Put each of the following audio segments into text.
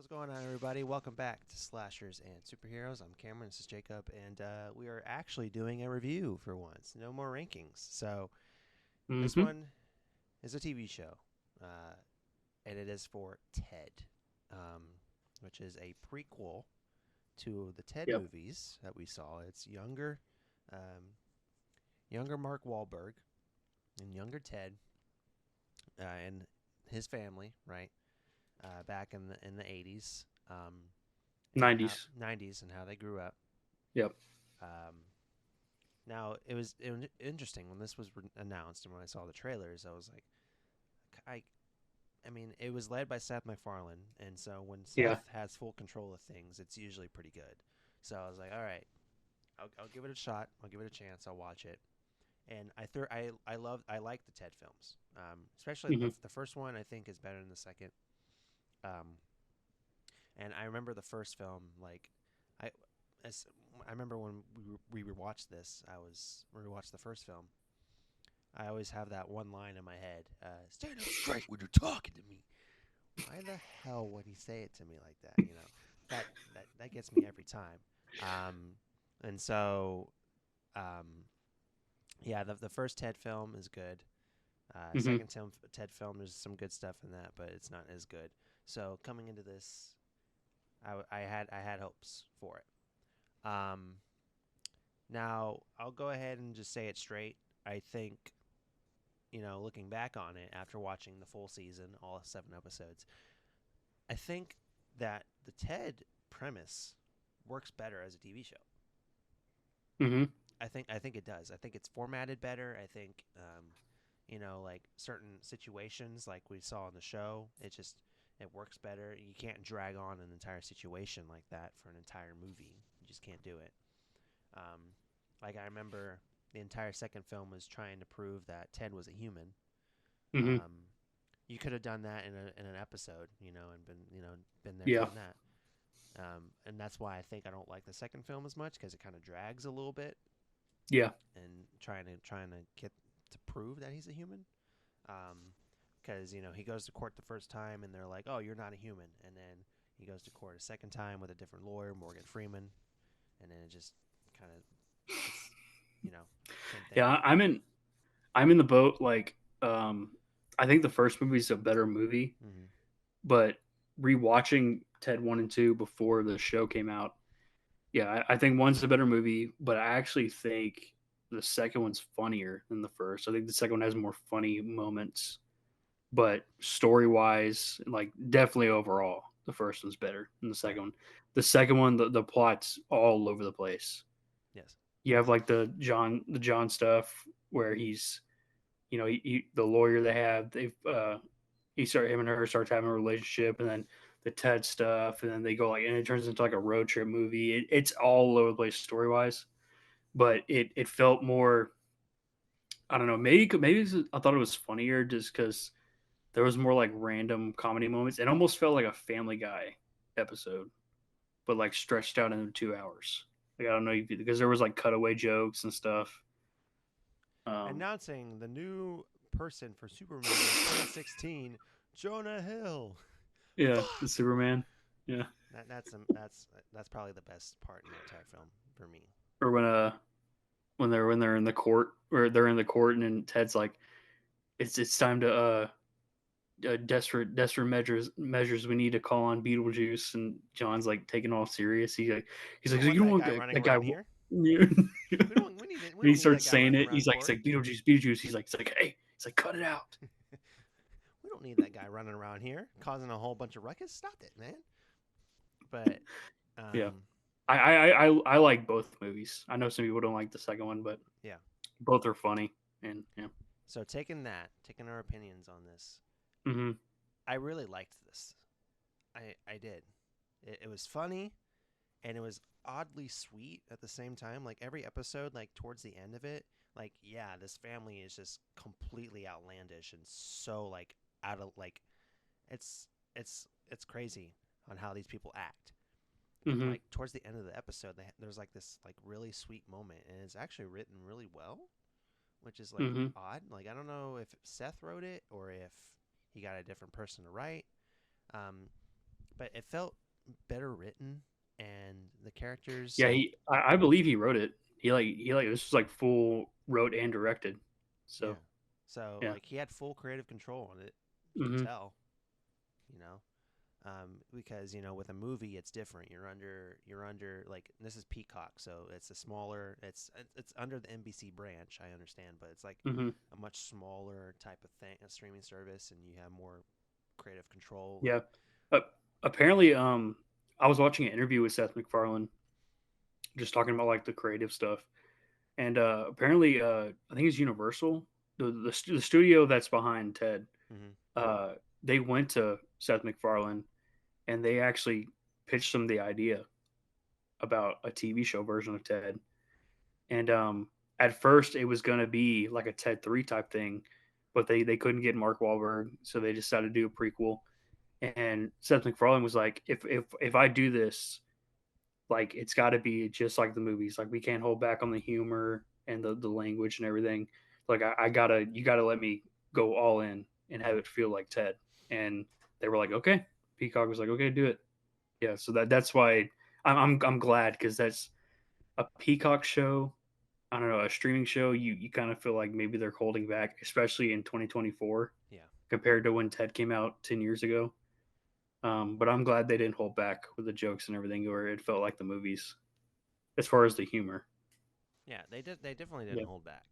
What's going on, everybody? Welcome back to Slashers and Superheroes. I'm Cameron. This is Jacob, and we are actually doing a review for once. No more rankings. So this Hmm. one is a TV show, uh, and it is for Ted, um, which is a prequel to the Ted Yep. movies that we saw. It's younger Mark Wahlberg and younger Ted, and his family, right? Back in the 80s. And how 90s. 90s and how they grew up. Yep. Um, Now it was interesting when this was announced and when I saw the trailers, I was like, I I mean, it was led by Seth MacFarlane, and so when Yeah. Seth has full control of things, it's usually pretty good. So I was like, all right, I'll give it a shot. I'll give it a chance. I'll watch it. And I like the Ted films, especially Hmm. the first one. I think is better than the second. Um, and I remember the first film I as I remember when we rewatched this. We rewatched the first film. I always have that one line in my head: "Stand up straight when you're talking to me." Why the hell would he say it to me like that? That gets me every time. Um, and so, um, yeah, the first Ted film is good. Hmm. Second Ted film, there's some good stuff in that, but it's not as good. So coming into this, I had hopes for it. Now I'll go ahead and just say it straight. I think, looking back on it after watching the full season, all 7 episodes, I think that the Ted premise works better as a TV show. Hmm. I think it does. I think it's formatted better. I think, like certain situations, like we saw in the show, it works better. You can't drag on an entire situation like that for an entire movie. You just can't do it. Um, like I remember the entire second film was trying to prove that Ted was a human. Hmm. Um, you could have done that in an episode, and been there, Yeah. done that. And that's why I think I don't like the second film as much because it kind of drags a little bit Yeah. and trying to get to prove that he's a human. Because he goes to court the first time and they're like, "Oh, you're not a human," and then he goes to court a second time with a different lawyer, Morgan Freeman, and then it just kind of it's you know same thing. Yeah. I'm in the boat. I think the first movie is a better movie, Mm-hmm. but rewatching Ted 1 and 2 before the show came out, yeah, I think one's a better movie, but I actually think the second one's funnier than the first. I think the second one has more funny moments, but story wise, like definitely overall, the first one's better than the Right. second one. The second one, the plot's all over the place. Yes. You have like the John stuff where he's, the lawyer they have, him and her starts having a relationship, and then the Ted stuff, and then they go like, and it turns into like a road trip movie. It's all over the place story wise, but it felt more. I don't know. Maybe I thought it was funnier just because there was more like random comedy moments. It almost felt like a Family Guy episode, but like stretched out into 2 hours. Like I don't know because there was like cutaway jokes and stuff. Um, Announcing the new person for Superman in 2016, Jonah Hill. yeah, the Fuck. Superman. Yeah, That's probably the best part in the entire film for me. or when they're in the court, or they're in the court, and then Ted's like, it's time to desperate measures we need to call on Beetlejuice, and John's like taking all serious. He's We like don't you want don't that want guy running that guy. around here. And We don't. We need it. We he don't need that starts guy saying running it. around He's court. like Beetlejuice. He's like hey. He's like cut it out. We don't need that guy running around here causing a whole bunch of ruckus. Stop it, man. But Yeah, um, I like both movies. I know some people don't like the second one, but yeah. both are funny. And yeah. So taking our opinions on this, Hmm. I really liked this. I did. It was funny and it was oddly sweet at the same time. Like every episode, like towards the end of it, like yeah, this family is just completely outlandish and so like out of like it's it's crazy on how these people act. And Hmm. like towards the end of the episode, there's like this like really sweet moment, and it's actually written really well, which is like Hmm. odd. Like I don't know if Seth wrote it or if he got a different person to write. Um, but it felt better written, and the characters. Yeah, I believe he wrote it. He this was like full wrote and directed. Yeah. So So yeah. like he had full creative control on it. You could Hmm. tell, you know. Because with a movie it's different. You're under like this is Peacock, so it's a smaller. It's under the NBC branch. I understand, but it's like Hmm. a much smaller type of thing, a streaming service, and you have more creative control. And Yeah. Uh, apparently, I was watching an interview with Seth MacFarlane, just talking about like the creative stuff, and apparently, I think it's Universal, the studio that's behind Ted. hmm Uh, they went to Seth MacFarlane and they actually pitched him the idea about a TV show version of Ted. And at first, it was going to be like a Ted 3 type thing, but they couldn't get Mark Wahlberg, so they decided to do a prequel. And Seth MacFarlane was like, if I do this, like it's got to be just like the movies. Like we can't hold back on the humor and the language and everything. Like I gotta you gotta let me go all in and have it feel like Ted. And they were like, okay. Peacock was like, okay, do it. Yeah. So that's why I'm glad because that's a Peacock show. I don't know, a streaming show. You kind of feel like maybe they're holding back, especially in 2024 Yeah. compared to when Ted came out 10 years ago. But I'm glad they didn't hold back with the jokes and everything, where it felt like the movies as far as the humor. Yeah, they did. They definitely didn't Yeah. hold back.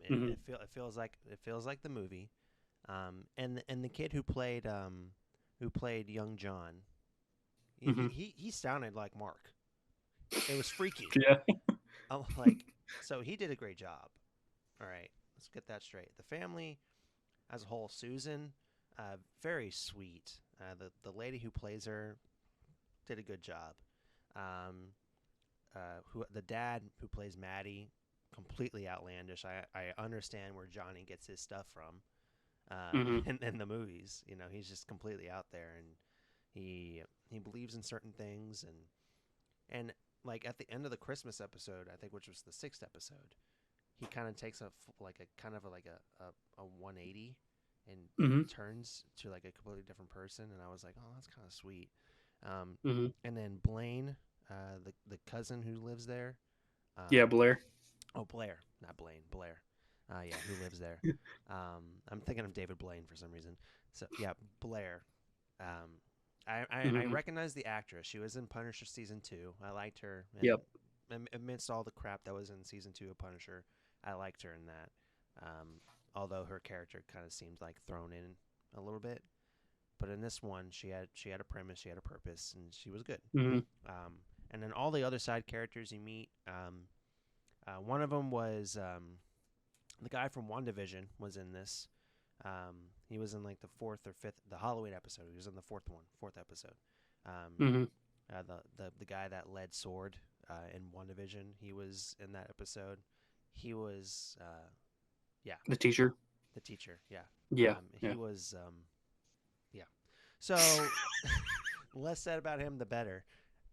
Hmm. It feels like the movie. And the kid who played young John, Hmm. he sounded like Mark. It was freaky. Yeah. I'm like, so he did a great job. All right, let's get that straight. The family as a whole, Susan, very sweet. The lady who plays her did a good job. Um, who the dad who plays Maddie, completely outlandish. I understand where Johnny gets his stuff from. Hmm. In the movies, he's just completely out there, and he believes in certain things, and like at the end of the Christmas episode, I think, which was the sixth episode, he kind of takes like a kind of a 180 and Hmm. turns to like a completely different person, and I was like, oh, that's kind of sweet. Um, Hmm. and then Blaine, the cousin who lives there, Yeah, um, Blair. oh, Blair, not Blaine, Blair. Yeah, who lives there? I'm thinking of David Blaine for some reason. So yeah, Blair. Um, I Hmm. recognize the actress. She was in Punisher season 2. I liked her, Yep. and amidst all the crap that was in season 2 of Punisher, I liked her in that. Although her character kind of seemed like thrown in a little bit, but in this one, she had a premise, she had a purpose, and she was good. Hmm. And then all the other side characters you meet, one of them was the guy from WandaVision was in this. He was in like the fourth or fifth, the Halloween episode. He was in the fourth episode. Um, Hmm. the guy that led Sword in WandaVision, he was in that episode. He was, yeah, The teacher. the teacher. Yeah, Yeah. he Yeah. was, yeah. So less said about him, the better.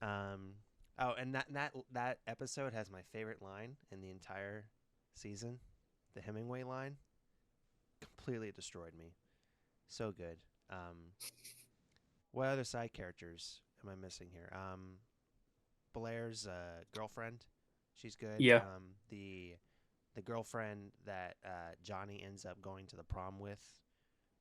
Um, oh, and that episode has my favorite line in the entire season, the Hemingway line. Completely destroyed me. So good. What other side characters am I missing here? Blair's girlfriend, she's good. Yeah. The girlfriend that Johnny ends up going to the prom with,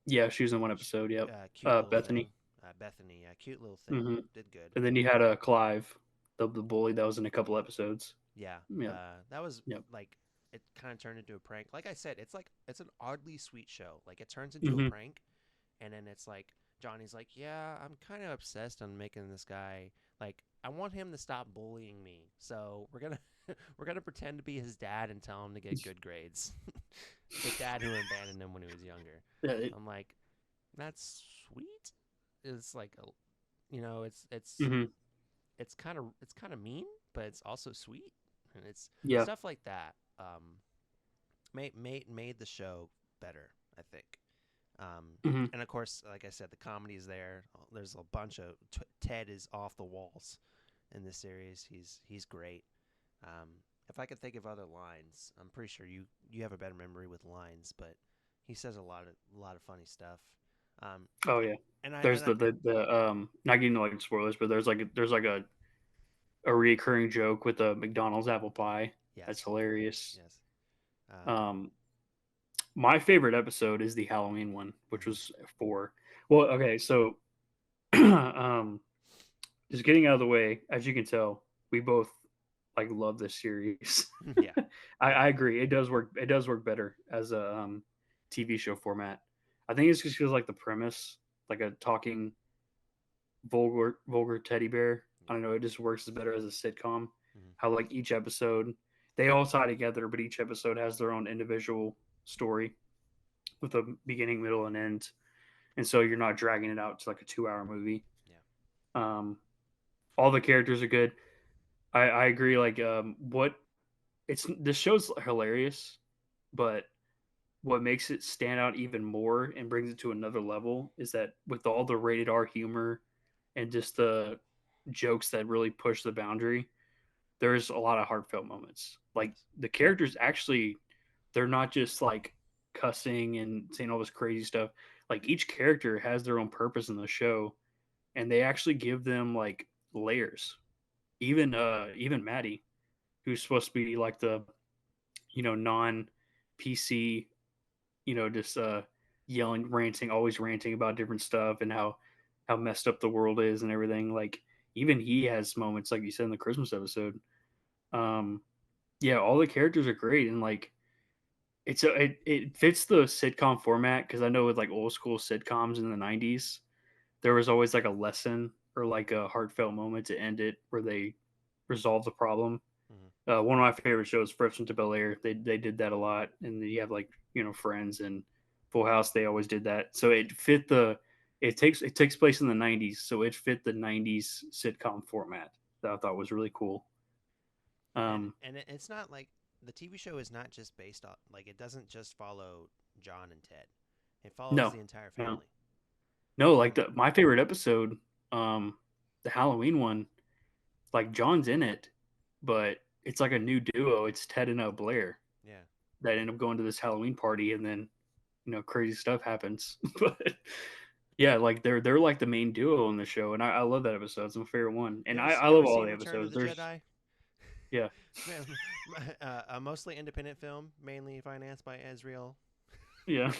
Yeah. She was in one episode. Yep. cute little thing. Bethany. Bethany, yeah, cute little thing. Hmm. Did good. And then you had Clive, the bully that was in a couple episodes. Yeah, Yep. that was Yep. like it kind of turned into a prank. Like I said, it's an oddly sweet show. Like it turns into a Hmm. prank, and then it's like Johnny's like, yeah, I'm kind of obsessed on making this guy like I want him to stop bullying me. So we're gonna we're gonna pretend to be his dad and tell him to get good grades. The dad who abandoned him when he was younger. Yeah. I'm like, that's sweet. It's like a, Hmm. it's kind of mean, but it's also sweet, and it's Yeah. stuff like that. Made the show better, I think. Hmm. And of course, like I said, the comedy is there. There's a bunch of Ted is off the walls in this series. He's great. Um, if I could think of other lines, I'm pretty sure you have a better memory with lines, but he says a lot of funny stuff. Um, Oh yeah. and I There's and I, the not getting like spoilers, but there's like a recurring joke with the McDonald's apple pie. That's yes, hilarious. yes, um, Um, my favorite episode is the Halloween one, which mhm. was 4. Well, okay, so um, just getting out of the way, as you can tell, we both like love this series. Yeah, I agree. It does work. It does work better as a TV show format. I think it's just because like the premise, like a talking vulgar teddy bear. I yeah, don't know. It just works better as a sitcom. mhm, How like each episode, they all tie together, but each episode has their own individual story with a beginning, middle, and end. And so you're not dragging it out to like a 2 hour movie. yeah, Um, all the characters are good. I agree. Like what it's this show's hilarious, but what makes it stand out even more and brings it to another level is that with all the rated R humor and just the jokes that really push the boundary, there's a lot of heartfelt moments. Like yes, the characters actually, they're not just like cussing and saying all this crazy stuff. Like each character has their own purpose in the show, and they actually give them like layers. Even Maddie, who's supposed to be like the non PC, just yelling, ranting, always ranting about different stuff and how messed up the world is and everything. Like even he has moments, like you said in the Christmas episode. Um, yeah, all the characters are great, and like it fits the sitcom format because I know with like old school sitcoms in the '90s, there was always like a lesson or like a heartfelt moment to end it where they resolve the problem. mhm, One of my favorite shows, Fresh into Bel Air, they did that a lot, and you have like Friends and Full House. They always did that, so it fit the. It takes place in the '90s, so it fit the '90s sitcom format that I thought was really cool. Um, it's not like the TV show is not just based on like it doesn't just follow John and Ted. It follows no, the entire no, family. no. Like And my favorite episode, the Halloween one, like John's in it, but it's like a new duo. It's Ted and Blair yeah, that end up going to this Halloween party, and then crazy stuff happens. But yeah, like they're like the main duo in the show, and I love that episode. It's my favorite one, and I you ever love all seen the Return of episodes. the There's Jedi? yeah, A mostly independent film, mainly financed by Israel. yeah,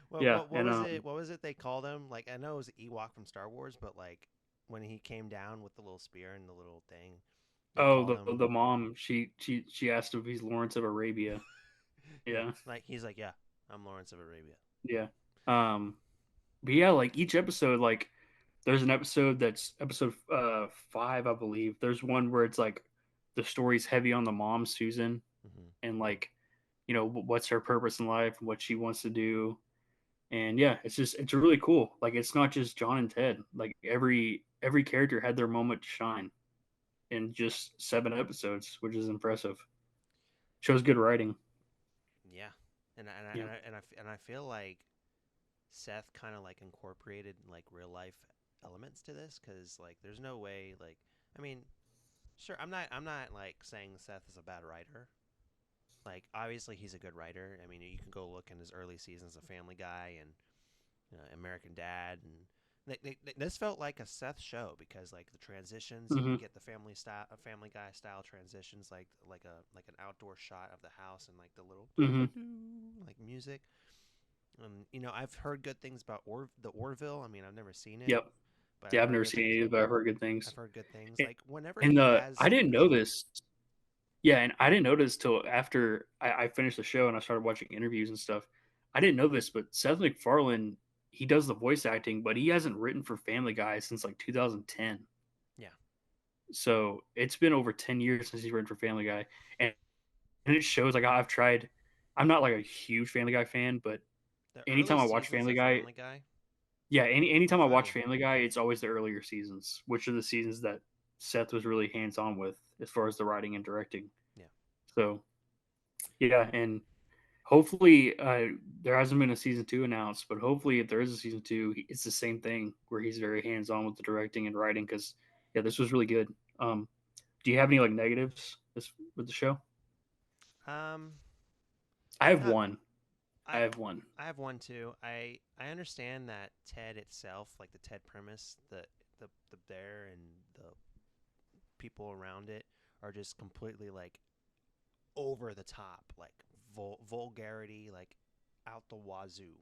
Well, yeah, what and was it? What was it they called him? Like I know it was Ewok from Star Wars, but like when he came down with the little spear and the little thing, they oh called him. the mom she asked if he's Lawrence of Arabia. Yeah, Yeah, like he's like, yeah, I'm Lawrence of Arabia. yeah. Um, but yeah, like each episode, like there's an episode that's episode 5, I believe. There's one where it's like the story's heavy on the mom, Susan, Hmm. and like what's her purpose in life and what she wants to do. And yeah, it's really cool. Like it's not just John and Ted. Like every character had their moment to shine in just 7 episodes, which is impressive. Shows good writing. Yeah, and I, and I, Yeah. and I, and I, and I feel like Seth kind of like incorporated like real life elements to this because like there's no way like I mean sure I'm not like saying Seth is a bad writer. Like obviously he's a good writer. I mean you can go look in his early seasons of Family Guy and American Dad and this felt like a Seth show because like the transitions he Hmm. would get the Family Guy style transitions like an outdoor shot of the house and like the little Hmm. like music. I've heard good things about the Orville. I mean, I've never seen it, Yep. but Yeah, I've I've heard never good seen it things. either, but I've heard good I've things. heard good things. And, Like whenever and he the has, I didn't I'm know sorry. this. Yeah, and I didn't know this till after I finished the show and I started watching interviews and stuff. I didn't know this, but Seth MacFarlane, he does the voice acting, but he hasn't written for Family Guy since like 2010. Yeah, So it's been over 10 years since he's written for Family Guy. And it shows like I've tried. I'm not like a huge Family Guy fan, but the anytime early I watch seasons Family of Guy, Family Guy yeah, were anytime I watch funny. Family Guy, it's always the earlier seasons, which are the seasons that Seth was really hands on with as far as the writing and directing. Yeah, So yeah, and hopefully there hasn't been a season 2 announced, but hopefully if there is a season 2, it's the same thing where he's very hands on with the directing and writing. Because yeah, this was really good. Do you have any like negatives with the show? um, I have not one. I have one. I have one too. I understand that Ted itself, like the Ted premise, the bear and the people around it are just completely like over the top, like vulgarity, like out the wazoo.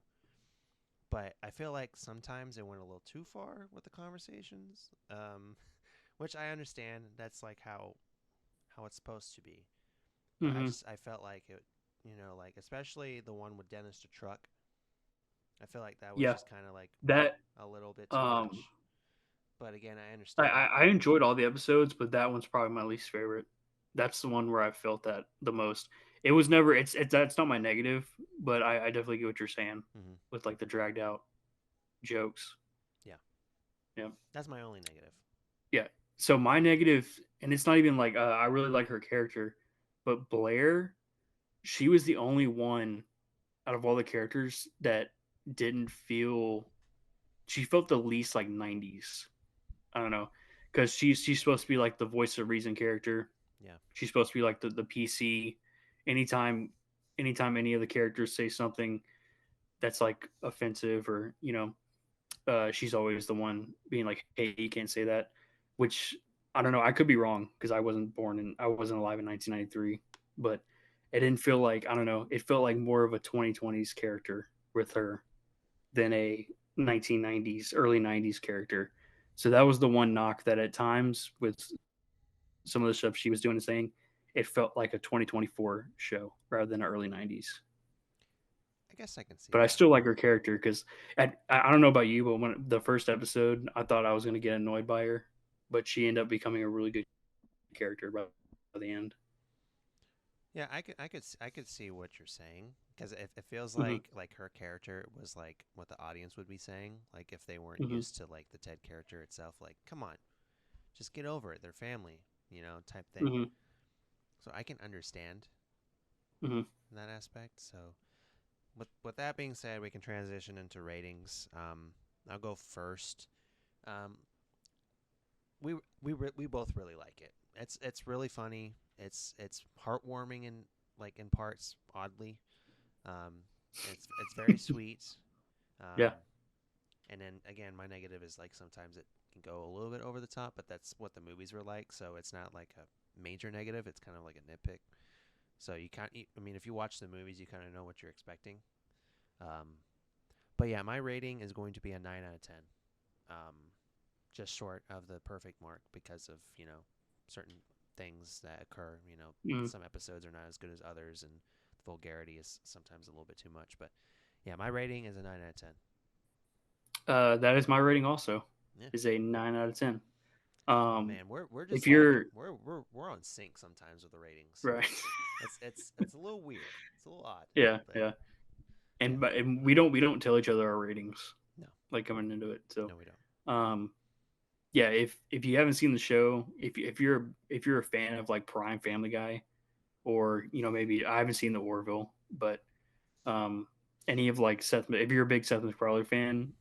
But I feel like sometimes it went a little too far with the conversations, which I understand. That's like how it's supposed to be. But Hmm. I felt like it, like especially the one with Dennis the Truck. I feel like that was Yeah, just kind of like that a little bit too um, much. But again, I I, understand. I I enjoyed all the episodes, but that one's probably my least favorite. That's the one where I felt that the most. It was never. It's that's not my negative, but I definitely get what you're saying Hmm. with like the dragged out jokes. Yeah, Yeah, that's my only negative. yeah. So my negative, and it's not even like I really like her character, but Blair, she was the only one out of all the characters that didn't feel. She felt the least like 90s. I don't know, because she's supposed to be like the voice of reason character. Yeah. She's supposed to be like the PC. Anytime anytime any of the characters say something that's like offensive or she's always the one being like, "Hey, you can't say that," which I don't know. I could be wrong because I wasn't alive in 1993, but it didn't feel like I don't know. It felt like more of a 2020s character with her than a 1990s early 90s character. So that was the one knock that at times with some of the stuff she was doing and saying, it felt like a 2024 show rather than an early 90s. I guess I can see But I that. still like her character because I don't know about you, but when the first episode, I thought I was going to get annoyed by her, but she ended up becoming a really good character by the end. Yeah, I could see what you're saying because it feels Hmm. like her character was like what the audience would be saying, like if they weren't Hmm. used to like the Ted character itself. Like, come on, just get over it. They're family, type thing. Hmm. So I can understand Hmm. in that aspect. So with that being said, we can transition into ratings. I'll go first. Um, we both really like it. It's really funny. It's heartwarming in like in parts, oddly. Um, it's very sweet. Yeah. Um, and then again, my negative is like sometimes it can go a little bit over the top, but that's what the movies were like. So it's not like a major negative. It's kind of like a nitpick. So you can't. I mean, if you watch the movies, you kind of know what you're expecting. Um, but yeah, my rating is going to be a 9 out of 10. Um, just short of the perfect mark because of certain things that occur. Mm. Some episodes are not as good as others, and the vulgarity is sometimes a little bit too much. But yeah, my rating is a 9 out of 10. That is my rating also. Yeah. Is a 9 out of 10. Oh Um, man, we're if just like you're we're on sync sometimes with the ratings. right, It's a little weird. It's a little odd, yeah, but yeah, yeah. and we don't tell each other our ratings No, like coming into it. So, no, we don't. um, yeah, if you haven't seen the show, if you're a fan of like Prime Family Guy, or maybe I haven't seen the Orville, but um, any of like Seth, if you're a big Seth MacFarlane fan,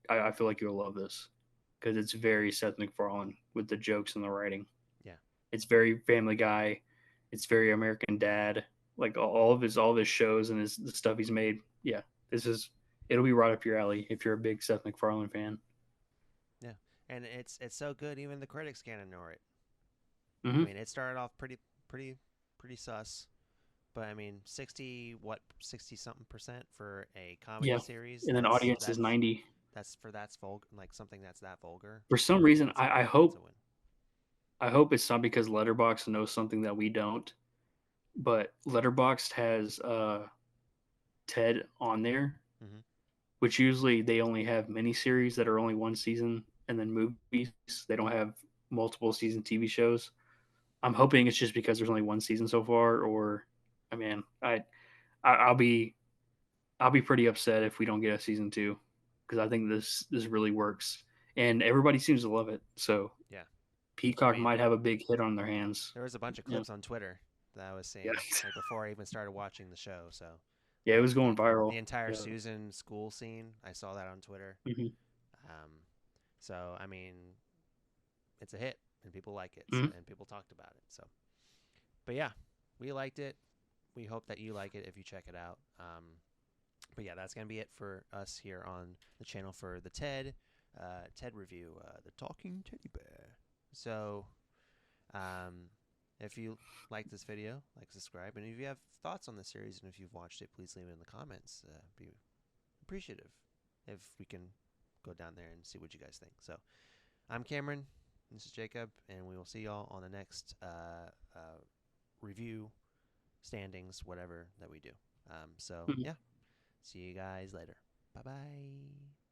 I feel like you'll love this because it's very Seth MacFarlane with the jokes and the writing. Yeah. It's very Family Guy. It's very American Dad. Like all of his shows and the stuff he's made. Yeah, it'll be right up your alley if you're a big Seth MacFarlane fan. Yeah, and it's so good. Even the critics can't ignore it. I Hmm. mean, it started off pretty pretty sus, but I mean, 60 something percent for a comedy Yeah, series. and then audience is 90. That's vulgar, like something that's that vulgar. For some reason, That's a I that's a hope win. I hope it's not because Letterbox knows something that we don't, but Letterboxd has Ted on there, Hmm. which usually they only have miniseries that are only one season, and then movies. They don't have multiple season TV shows. I'm hoping it's just because there's only one season so far, or I mean, I'll be pretty upset if we don't get a season two because I think this really works, and everybody seems to love it. So Yeah, I Peacock mean, might have a big hit on their hands. there was a bunch of Yeah, clips on Twitter that I was yeah, seeing like before I even started watching the show. So yeah. It like was going the viral. entire Yeah. Susan school scene, I saw that on Twitter. Hmm. Um, so I mean, it's a hit and people like it, Hmm. and people talked about it. So, but yeah, we liked it. we hope that you like it if you check it out. But yeah, that's gonna be it for us here on the channel for the TED review, the Talking Teddy Bear. So, um, if you like this video, like, subscribe, and if you have thoughts on the series and if you've watched it, please leave it in the comments. Be appreciative if we can go down there and see what you guys think. So, I'm Cameron. This is Jacob, and we will see y'all on the next review, standings, whatever that we do. So, yeah, see you guys later. Bye bye.